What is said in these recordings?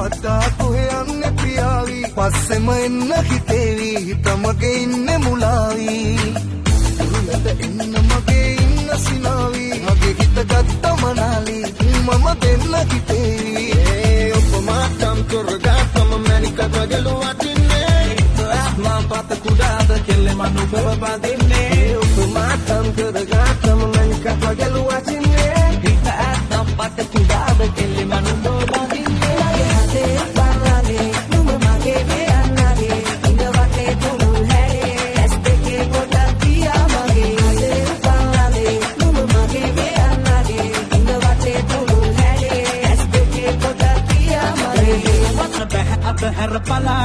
පතා කොහෙ යන්නේ පියාවි පස්සෙම එන්න හිතේවි හිතමගේ ඉන්නේ මුලාවි දුරට එන්න මගේ ඉන්න සිනාවි මගේ හිත ගත්ත මනාලි මම දෙන්න හිතේවි ඔබමාටම් කරගත්තම මැනිකත් වගලු වටින්නේ ආත්මා පත කුඩාද කෙල්ලේ මනු බබදින්නේ ඔබමාටම් කරගත්තම මැනිකත් වගලු වටින්නේ හිත ආත්මා පත කුඩාද කෙල්ලේ මනු බබදින්නේ මගේ හදේ බාරානේ නුඹ මගේ වෙයන්නගේ ඉඳ වටේ තුළු හැරේ ඇස් දෙකේ පොඩක් තියා මගේ හදේ බාරානේ නුඹ මගේ වෙයන්නගේ ඉඳ වටේ තුළු හැරේ ඇස් දෙකේ පොඩක් තියා මගේ अब हर पला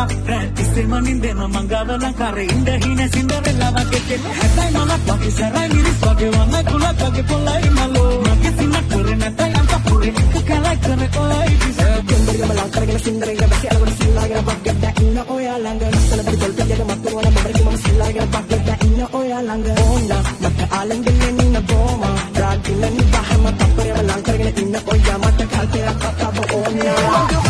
से मनिंदे मंगावल करे इंड हीन सिंदरेला वके के हटाई मला पगे सराय मिरी सगे वना कुला पगे पोलाई malo मगे सिना करे नटाई अंका पूरे कला करे ओई दिस केंदर के मलांग करे सिंदरेला बसे अलग सिला गे बगे दा इन ओया लंग सल बड़ी तोल पे जग मत वाला मबर के मम सिला गे बगे दा इन ओया लंग ओना मत आलंग ने नी बोमा रात दिन बाहर मत पर मलांग करे इन ओया मत खाल तेरा पता बो ओना